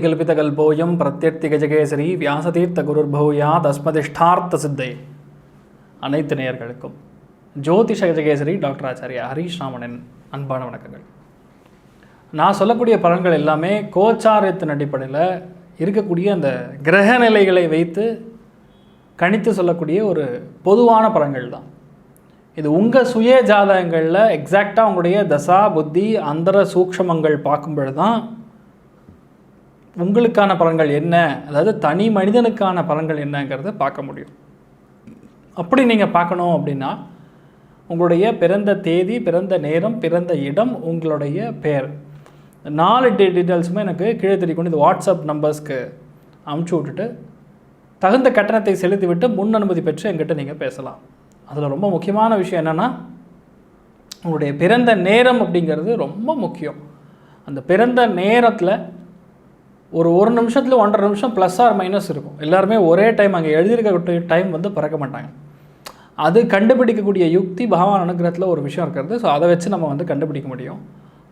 கல்பிதகல்போயம் பிரத்யர்த்திகஜகேசரி வியாசதீர்த்த குருர்பூயா தஸ்மதிஷ்டார்த்த சித்தை. அனைத்து நேயர்களுக்கும் ஜோதிஷ கஜகேசரி டாக்டர் ஆச்சாரியா ஹரீஷ் ராமனின் அன்பான வணக்கங்கள். நான் சொல்லக்கூடிய பலன்கள் எல்லாமே கோச்சாரத்தின் அடிப்படையில் இருக்கக்கூடிய அந்த கிரக நிலைகளை வைத்து கணித்து சொல்லக்கூடிய ஒரு பொதுவான பலன்கள் தான். இது உங்கள் சுய ஜாதகங்களில் எக்ஸாக்டாக உங்களுடைய தசா புத்தி அந்தர சூக்ஷமங்கள் பார்க்கும்பொழுது தான் உங்களுக்கான பலன்கள் என்ன, அதாவது தனி மனிதனுக்கான பலன்கள் என்னங்கிறத பார்க்க முடியும். அப்படி நீங்கள் பார்க்கணும் அப்படின்னா உங்களுடைய பிறந்த தேதி, பிறந்த நேரம், பிறந்த இடம், உங்களுடைய பெயர் 4 டீட்டெயில்ஸுமே எனக்கு கீழே தெரிவிக்கணும். இது வாட்ஸ்அப் நம்பர்ஸ்க்கு அமுச்சு விட்டுட்டு தகுந்த கட்டணத்தை செலுத்திவிட்டு முன் அனுமதி பெற்று என்கிட்ட நீங்கள் பேசலாம். அதில் ரொம்ப முக்கியமான விஷயம் என்னென்னா உங்களுடைய பிறந்த நேரம் அப்படிங்கிறது ரொம்ப முக்கியம். அந்த பிறந்த நேரத்தில் ஒரு நிமிஷத்தில் 1.5 நிமிஷம் ப்ளஸ் ஆர் மைனஸ் இருக்கும். எல்லாருமே ஒரே டைம் அங்கே எழுதியிருக்கக்கூடிய டைம் பிறக்க மாட்டாங்க. அது கண்டுபிடிக்கக்கூடிய யுக்தி பகவான் அனுகிரகத்தில் ஒரு விஷயம் இருக்கிறது. ஸோ அதை வச்சு நம்ம கண்டுபிடிக்க முடியும்.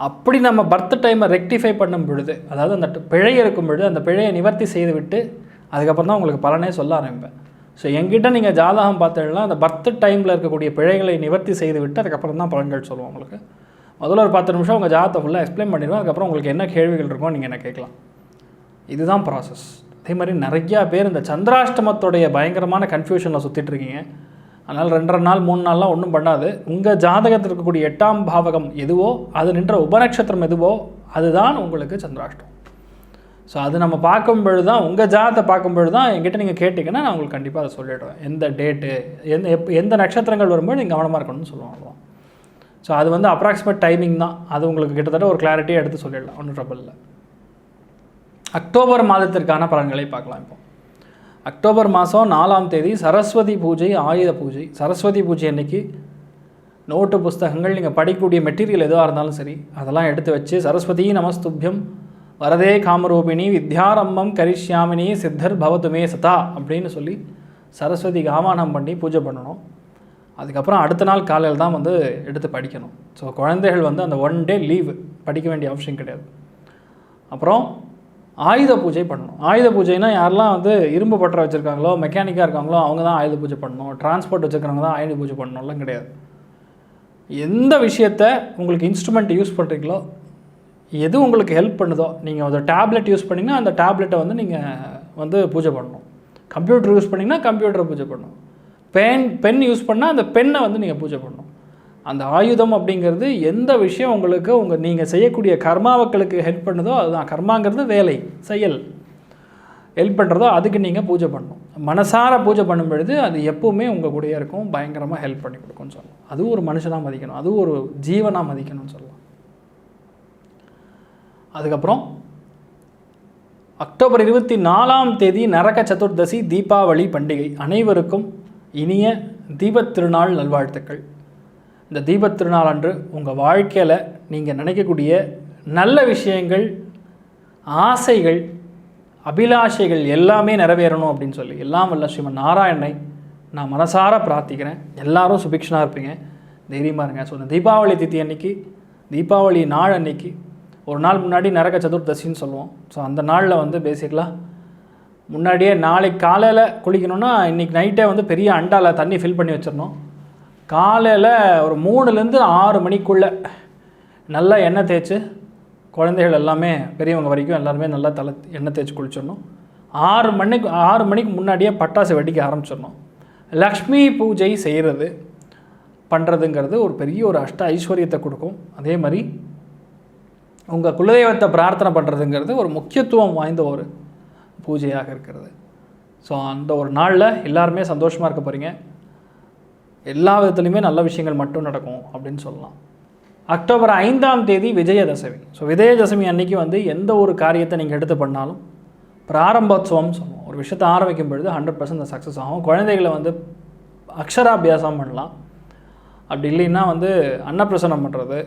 அப்படி நம்ம பர்த் டைமை ரெக்டிஃபை பண்ணும் பொழுது, அதாவது அந்த பிழை இருக்கும் பொழுது அந்த பிழையை நிவர்த்தி செய்து விட்டு அதுக்கப்புறம் தான் உங்களுக்கு பலனே சொல்ல ஆரம்பிப்பேன். ஸோ எங்கிட்ட நீங்கள் ஜாதகம் பார்த்தீங்கன்னா அந்த பர்த் டைமில் இருக்கக்கூடிய பிழைகளை நிவர்த்தி செய்து விட்டு அதுக்கப்புறம் தான் பலன்கள் சொல்லுவோம். உங்களுக்கு முதல்ல ஒரு 10 நிமிஷம் உங்கள் ஜாதகத்தை ஃபுல்லாக எக்ஸ்பிளைன் பண்ணிடுவோம். அதுக்கப்புறம் உங்களுக்கு என்ன கேள்விகள் இருக்கோ நீங்கள் என்ன கேட்கலாம். இதுதான் ப்ராசஸ். அதே மாதிரி நிறையா பேர் இந்த சந்திராஷ்டமத்தோடைய பயங்கரமான கன்ஃபியூஷனில் சுற்றிட்டுருக்கீங்க. அதனால் 2.5 நாள் 3 நாள்லாம் ஒன்றும் பண்ணாது. உங்கள் ஜாதகத்தில் இருக்கக்கூடிய 8ஆம் பாவகம் எதுவோ, அது நின்ற உபநட்சத்திரம் எதுவோ, அதுதான் உங்களுக்கு சந்திராஷ்டம். ஸோ அது நம்ம பார்க்கும்பொழுது தான், உங்கள் ஜாதகத்தை பார்க்கும்பொழுது தான் என்கிட்ட நீங்கள் கேட்டிங்கன்னா நான் உங்களுக்கு கண்டிப்பாக அதை சொல்லிவிடுவேன். எந்த டேட்டு, எந்த நட்சத்திரங்கள் வரும்போது நீங்கள் கவனமாக இருக்கணும்னு சொல்லுவாங்க. ஸோ அது அப்ராக்சிமேட் டைமிங் தான். அது உங்களுக்கு கிட்டத்தட்ட ஒரு கிளாரிட்டியாக எடுத்து சொல்லிடலாம், ஒன்றும் ட்ரபிள் இல்லை. அக்டோபர் மாதத்திற்கான பலன்களை பார்க்கலாம். இப்போ அக்டோபர் மாதம் 4ஆம் தேதி சரஸ்வதி பூஜை, ஆயுத பூஜை. சரஸ்வதி பூஜை அன்னைக்கு நோட்டு புஸ்தகங்கள், நீங்கள் படிக்கக்கூடிய மெட்டீரியல் எதுவாக இருந்தாலும் சரி, அதெல்லாம் எடுத்து வச்சு சரஸ்வதி நமஸ்துபியம் வரதே காமரூபிணி வித்யாரம்பம் கரிஷ்யாமினி சித்தர் பவதுமே சதா அப்படின்னு சொல்லி சரஸ்வதிக்கு ஆவானம் பண்ணி பூஜை பண்ணணும். அதுக்கப்புறம் அடுத்த நாள் காலையில் தான் எடுத்து படிக்கணும். ஸோ குழந்தைகள் அந்த 1 டே லீவு, படிக்க வேண்டிய அவசியம் கிடையாது. அப்புறம் ஆயுத பூஜை பண்ணணும். ஆயுத பூஜைனா யாரெல்லாம் இரும்பு பட்டறை வச்சுருக்காங்களோ, மெக்கானிக்காக இருக்காங்களோ அவங்க தான் ஆயுத பூஜை பண்ணணும். டிரான்ஸ்போர்ட் வச்சுருக்கிறவங்க தான் ஆயுத பூஜை பண்ணணும்லாம் கிடையாது. எந்த விஷயத்தை உங்களுக்கு இன்ஸ்ட்ருமெண்ட் யூஸ் பண்ணுறீங்களோ, எது உங்களுக்கு ஹெல்ப் பண்ணுதோ, நீங்கள் ஒரு டேப்லெட் யூஸ் பண்ணிங்கன்னா அந்த டேப்லெட்டை நீங்கள் பூஜை பண்ணணும். கம்ப்யூட்டர் யூஸ் பண்ணிங்கன்னா கம்ப்யூட்டரை பூஜை பண்ணணும். பென் யூஸ் பண்ணால் அந்த பெண்ணை நீங்கள் பூஜை பண்ணணும். அந்த ஆயுதம் அப்படிங்கிறது எந்த விஷயம் உங்களுக்கு நீங்கள் செய்யக்கூடிய கர்மாக்களுக்கு ஹெல்ப் பண்ணுதோ அதுதான். கர்மாங்கிறது வேலை, செயல், ஹெல்ப் பண்ணுறதோ அதுக்கு நீங்கள் பூஜை பண்ணணும். மனசார பூஜை பண்ணும் பொழுது அது எப்போவுமே உங்கள் கூடயே இருக்கும், பயங்கரமாக ஹெல்ப் பண்ணி கொடுக்கும்னு சொல்லலாம். அதுவும் ஒரு மனுஷனாக மதிக்கணும், அதுவும் ஒரு ஜீவனாக மதிக்கணும்னு சொல்லலாம். அதுக்கப்புறம் அக்டோபர் 24ஆம் தேதி நரக சதுர்தசி தீபாவளி பண்டிகை. அனைவருக்கும் இனிய தீபத் திருநாள் நல்வாழ்த்துக்கள். இந்த தீபத் திருநாள் அன்று உங்கள் வாழ்க்கையில் நீங்கள் நினைக்கக்கூடிய நல்ல விஷயங்கள், ஆசைகள், அபிலாஷைகள் எல்லாமே நிறைவேறணும் அப்படின்னு சொல்லி எல்லாம் வல்ல ஸ்ரீமன் நாராயணனை நான் மனசார பிரார்த்திக்கிறேன். எல்லாரும் சுபிக்ஷனாக இருப்பீங்க, தைரியமாக இருங்க. ஸோ இந்த தீபாவளி திதி அன்னைக்கு, தீபாவளி நாள் அன்னைக்கு ஒரு நாள் முன்னாடி நரக சதுர்தசின்னு சொல்லுவோம். ஸோ அந்த நாளில் பேசிக்கலாக முன்னாடியே நாளைக்கு காலையில் குளிக்கணும்னா இன்றைக்கி நைட்டே பெரிய அண்டாவில் தண்ணி ஃபில் பண்ணி வச்சிடணும். காலையில் ஒரு 3லேருந்து 6 மணிக்குள்ளே நல்லா எண்ணெய் தேய்ச்சி, குழந்தைகள் எல்லாமே பெரியவங்க வரைக்கும் எல்லாருமே நல்லா எண்ணெய் தேய்ச்சி குளிச்சிடணும். 6 மணிக்கு முன்னாடியே பட்டாசு வெடிக்க ஆரம்பிச்சிடணும். லக்ஷ்மி பூஜை பண்ணுறதுங்கிறது ஒரு பெரிய ஒரு அஷ்ட ஐஸ்வர்யத்தை கொடுக்கும். அதே மாதிரி உங்கள் குலதெய்வத்தை பிரார்த்தனை பண்ணுறதுங்கிறது ஒரு முக்கியத்துவம் வாய்ந்த ஒரு பூஜையாக இருக்கிறது. ஸோ அந்த ஒரு நாளில் எல்லாருமே சந்தோஷமாக இருக்க போகிறீங்க. எல்லா விதத்துலையுமே நல்ல விஷயங்கள் மட்டும் நடக்கும் அப்படின்னு சொல்லலாம். அக்டோபர் 5ஆம் தேதி விஜயதசமி. ஸோ விஜயதசமி அன்றைக்கி எந்த ஒரு காரியத்தை நீங்கள் எடுத்து பண்ணாலும் பிராரம்போத்சவம்னு சொல்லுவோம். ஒரு விஷயத்தை ஆரம்பிக்கும் பொழுது 100% சக்ஸஸ் ஆகும். குழந்தைகளை அக்ஷராபியாசம் பண்ணலாம். அப்படி இல்லைன்னா அன்னப்பிரசனம் பண்ணுறது,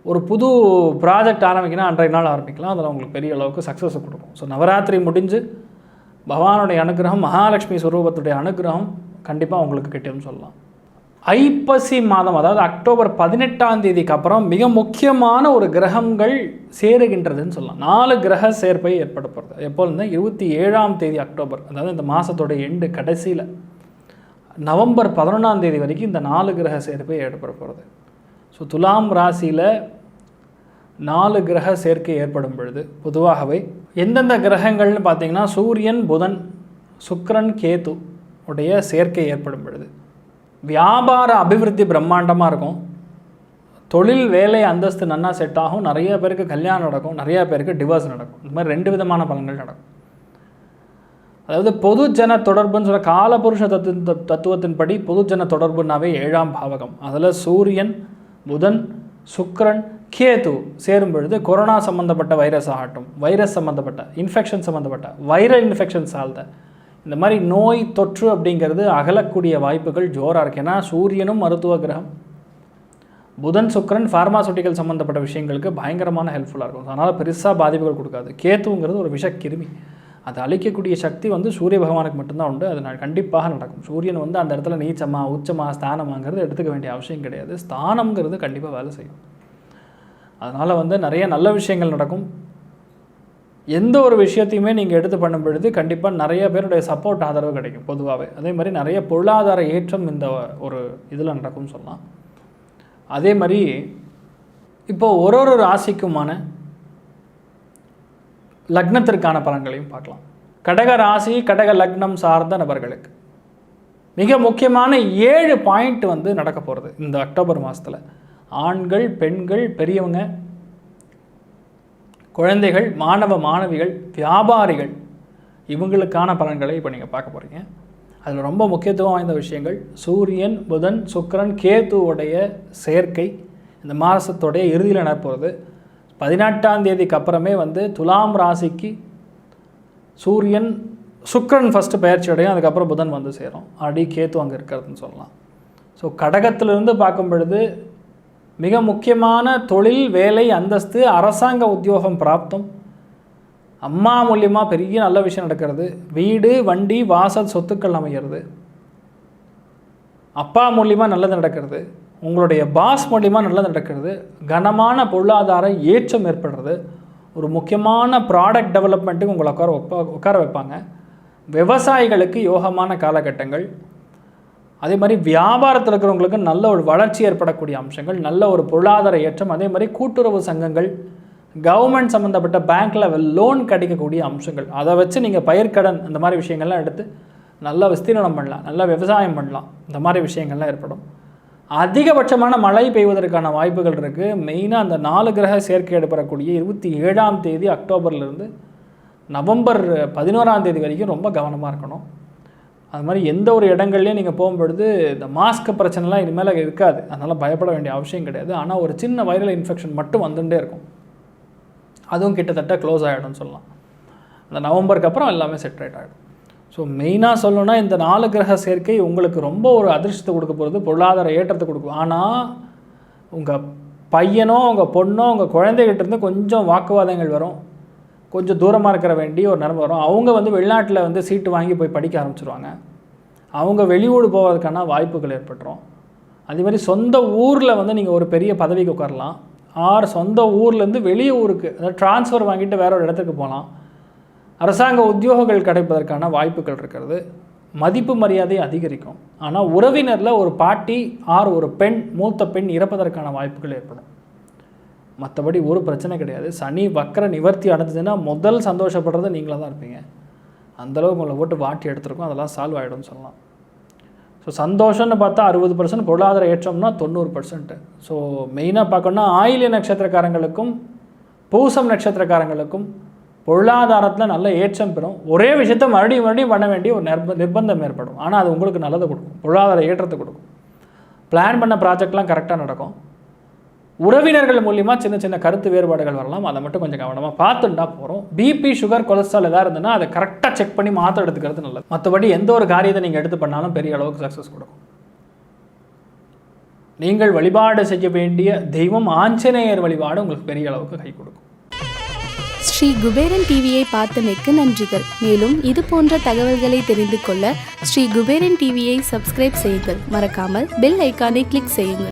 ஒரு புது ப்ராஜெக்ட் ஆரம்பிக்கணும் அன்றைய நாள் ஆரம்பிக்கலாம். அதில் உங்களுக்கு பெரிய அளவுக்கு சக்ஸஸை கொடுக்கும். ஸோ நவராத்திரி முடிஞ்சு பகவானுடைய அனுகிரகம், மகாலட்சுமி ஸ்வரூபத்துடைய அனுகிரகம் கண்டிப்பாக உங்களுக்கு கிட்டேன்னு சொல்லலாம். ஐப்பசி மாதம், அதாவது அக்டோபர் 18ஆம் தேதிக்கு அப்புறம் மிக முக்கியமான ஒரு கிரகங்கள் சேருகின்றதுன்னு சொல்லலாம். 4 கிரக சேர்ப்பை ஏற்பட போகிறது. எப்போதுனா 27ஆம் தேதி அக்டோபர், அதாவது இந்த மாதத்தோட எண்டு கடைசியில் நவம்பர் 11ஆம் தேதி வரைக்கும் இந்த 4 கிரக சேர்ப்பை ஏற்பட போகிறது. ஸோ துலாம் ராசியில் 4 கிரக சேர்க்கை ஏற்படும் பொழுது பொதுவாகவே எந்தெந்த கிரகங்கள்னு பார்த்தீங்கன்னா சூரியன், புதன், சுக்கிரன், கேது உடைய சேர்க்கை ஏற்படும் பொழுது வியாபார அபிவிருத்தி பிரம்மாண்டமாக இருக்கும். தொழில், வேலை, அந்தஸ்து நன்னா செட் ஆகும். நிறைய பேருக்கு கல்யாணம் நடக்கும், நிறையா பேருக்கு டிவோர்ஸ் நடக்கும். இந்த மாதிரி 2 விதமான பலன்கள் நடக்கும். அதாவது பொதுஜன தொடர்புன்னு சொல்ல காலபுருஷ தத்துவத்தின்படி பொதுஜன தொடர்புனாவே 7ஆம் பாவகம். அதில் சூரியன், புதன், சுக்கிரன், கேது சேரும் பொழுது கொரோனா சம்மந்தப்பட்ட வைரஸ் ஆகட்டும், வைரஸ் சம்மந்தப்பட்ட இன்ஃபெக்ஷன் சம்மந்தப்பட்ட வைரல் இன்ஃபெக்ஷன் சார்ந்த இந்த மாதிரி நோய் தொற்று அப்படிங்கிறது அகலக்கூடிய வாய்ப்புகள் ஜோராக இருக்குது. ஏன்னா சூரியனும் மருத்துவ கிரகம், புதன், சுக்கிரன் ஃபார்மாசூட்டிக்கல் சம்மந்தப்பட்ட விஷயங்களுக்கு பயங்கரமான ஹெல்ப்ஃபுல்லாக இருக்கும். அதனால் பெருசாக பாதிப்புகள் கொடுக்காது. கேத்துங்கிறது ஒரு விஷக்கிருமி, அதை அழிக்கக்கூடிய சக்தி சூரிய பகவானுக்கு மட்டும்தான் உண்டு. அது கண்டிப்பாக நடக்கும். சூரியன் அந்த இடத்துல நீச்சமா உச்சமா ஸ்தானமாங்கிறது எடுத்துக்க வேண்டிய அவசியம் கிடையாது. ஸ்தானம்ங்கிறது கண்டிப்பாக வேலை செய்யும். அதனால் நிறைய நல்ல விஷயங்கள் நடக்கும். எந்த ஒரு விஷயத்தையுமே நீங்கள் எடுத்து பண்ணும் பொழுது கண்டிப்பாக நிறைய பேருடைய சப்போர்ட், ஆதரவு கிடைக்கும் பொதுவாகவே. அதே மாதிரி நிறைய பொருளாதார ஏற்றம் இந்த ஒரு இதில் நடக்கும்னு சொல்லலாம். அதே மாதிரி இப்போது ஒரு ராசிக்குமான லக்னத்திற்கான பலன்களையும் பார்க்கலாம். கடக ராசி, கடக லக்னம் சார்ந்த நபர்களுக்கு மிக முக்கியமான 7 பாயிண்ட் நடக்க போகிறது இந்த அக்டோபர் மாதத்தில். ஆண்கள், பெண்கள், பெரியவங்க, குழந்தைகள், மாணவ மாணவிகள், வியாபாரிகள், இவங்களுக்கான பலன்களை இப்போ நீங்கள் பார்க்க போகிறீங்க. அதில் ரொம்ப முக்கியத்துவம் வாய்ந்த விஷயங்கள் சூரியன், புதன், சுக்கிரன், கேதுவுடைய சேர்க்கை இந்த மாதத்தோடைய இறுதியில் நடப்போகிறது. 18ஆம் தேதிக்கு அப்புறமே துலாம் ராசிக்கு சூரியன், சுக்கிரன் ஃபஸ்ட்டு பயிற்சி அடையும், அதுக்கப்புறம் புதன் சேரும். ஆல்ரெடி கேத்து அங்கே இருக்கிறதுன்னு சொல்லலாம். ஸோ கடகத்திலிருந்து பார்க்கும் பொழுது மிக முக்கியமான தொழில், வேலை, அந்தஸ்து, அரசாங்க உத்தியோகம் பிராப்தம், அம்மா மூலியமாக பெரிய நல்ல விஷயம் நடக்கிறது, வீடு, வண்டி, வாசல், சொத்துக்கள் அமைகிறது, அப்பா மூலியமாக நல்லது நடக்கிறது, உங்களுடைய பாஸ் மூலியமாக நல்லது நடக்கிறது, கனமான பொருளாதார ஏற்றம் ஏற்படுறது, ஒரு முக்கியமான ப்ராடக்ட் டெவலப்மெண்ட்டுக்கு உங்களை உட்கார வைப்பாங்க, விவசாயிகளுக்கு யோகமான காலகட்டங்கள், அதே மாதிரி வியாபாரத்தில் இருக்கிறவங்களுக்கு நல்ல ஒரு வளர்ச்சி ஏற்படக்கூடிய அம்சங்கள், நல்ல ஒரு பொருளாதார ஏற்றம், அதே மாதிரி கூட்டுறவு சங்கங்கள், கவர்மெண்ட் சம்மந்தப்பட்ட பேங்க் லெவல் லோன் கிடைக்கக்கூடிய அம்சங்கள், அதை வச்சு நீங்கள் பயிர்க்கடன் இந்த மாதிரி விஷயங்கள்லாம் எடுத்து நல்லா விஸ்தீரணம் பண்ணலாம், நல்லா விவசாயம் பண்ணலாம். இந்த மாதிரி விஷயங்கள்லாம் ஏற்படும். அதிகபட்சமான மழை பெய்வதற்கான வாய்ப்புகள் இருக்குது. மெயினாக அந்த 4 கிரக சேர்க்கை ஏற்படக்கூடிய 27ஆம் தேதி அக்டோபர்லேருந்து நவம்பர் 11ஆம் தேதி வரைக்கும் ரொம்ப கவனமாக இருக்கணும். அது மாதிரி எந்த ஒரு இடங்கள்லையும் நீங்கள் போகும்பொழுது இந்த மாஸ்க் பிரச்சனைலாம் இனிமேல் இருக்காது, அதனால் பயப்பட வேண்டிய அவசியம் கிடையாது. ஆனால் ஒரு சின்ன வைரல் இன்ஃபெக்ஷன் மட்டும் வந்துகிட்டே இருக்கும், அதுவும் கிட்டத்தட்ட க்ளோஸ் ஆகிடும்னு சொல்லலாம். அந்த நவம்பருக்கு அப்புறம் எல்லாமே செட்ரேட் ஆகிடும். ஸோ மெயினாக சொல்லணும்னா இந்த 4 கிரக சேர்க்கை உங்களுக்கு ரொம்ப ஒரு அதிர்ஷ்டத்தை கொடுக்க போகிறது, பொருளாதார ஏற்றத்தை கொடுக்கும். ஆனால் உங்கள் பையனோ உங்கள் பொண்ணோ உங்கள் குழந்தைகிட்டேருந்து கொஞ்சம் வாக்குவாதங்கள் வரும், கொஞ்சம் தூரமாக இருக்கிற வேண்டிய ஒரு நிலைமை வரும். அவங்க வெளிநாட்டில் சீட்டு வாங்கி போய் படிக்க ஆரம்பிச்சிருவாங்க, அவங்க வெளியூர் போவதற்கான வாய்ப்புகள் ஏற்பட்டுரும். அதேமாதிரி சொந்த ஊரில் நீங்கள் ஒரு பெரிய பதவிக்கு உட்காரலாம், ஆர் சொந்த ஊர்லேருந்து வெளியே ஊருக்கு அதாவது ட்ரான்ஸ்ஃபர் வாங்கிட்டு வேற ஒரு இடத்துக்கு போகலாம், அரசாங்க உத்தியோகங்கள் கிடைப்பதற்கான வாய்ப்புகள் இருக்கிறது, மதிப்பு மரியாதை அதிகரிக்கும். ஆனால் உறவினரில் ஒரு பாட்டி ஆர் ஒரு பெண், மூத்த பெண் இறப்பதற்கான வாய்ப்புகள் ஏற்படும். மற்றபடி ஒரு பிரச்சனை கிடையாது. சனி வக்கர நிவர்த்தி அடைஞ்சதுன்னா முதல் சந்தோஷப்படுறது நீங்களாக தான் இருப்பீங்க. அந்தளவுக்கு உங்களை போட்டு வாட்டி எடுத்துருக்கோம், அதெல்லாம் சால்வ் ஆகிடும்னு சொல்லலாம். ஸோ சந்தோஷம்னு பார்த்தா 60%, பொருளாதார ஏற்றம்னா 90%. ஸோ மெயினாக பார்க்கணுன்னா ஆயில்ய நட்சத்திரக்காரங்களுக்கும் பூசம் நட்சத்திரக்காரங்களுக்கும் பொருளாதாரத்தில் நல்ல ஏற்றம் பெறும். ஒரே விஷயத்த மறுபடியும் பண்ண வேண்டிய ஒரு நிர்பந்தம் ஏற்படும். ஆனால் அது உங்களுக்கு நல்லதை கொடுக்கும், பொருளாதார ஏற்றத்தை கொடுக்கும். பிளான் பண்ண ப்ராஜெக்ட்லாம் கரெக்டாக நடக்கும். உறவினர்கள் மூலியமாக சின்ன சின்ன கருத்து வேறுபாடுகள் வரலாம், அதை மட்டும் கொஞ்சம் கவனமாக பார்த்துட்டா போகிறோம். பிபி, சுகர், கொலஸ்ட்ரால் எதாவது இருந்ததுன்னா அதை கரெக்டாக செக் பண்ணி மாற்ற எடுத்துக்கிறது நல்லது. மற்றபடி எந்த ஒரு காரியத்தை நீங்கள் எடுத்து பண்ணாலும் பெரிய அளவுக்கு சக்ஸஸ் கொடுக்கும். நீங்கள் வழிபாடு செய்ய வேண்டிய தெய்வம் ஆஞ்சநேயர் வழிபாடு உங்களுக்கு பெரிய அளவுக்கு கை கொடுக்கும். ஸ்ரீ குபேரன் டிவியை பார்த்தமைக்கு நன்றிகள். மேலும் இது போன்ற தகவல்களை தெரிந்து கொள்ள ஸ்ரீ குபேரன் டிவியை சப்ஸ்கிரைப் செய்யுங்கள். மறக்காமல் பெல் ஐக்கானை கிளிக் செய்யுங்கள்.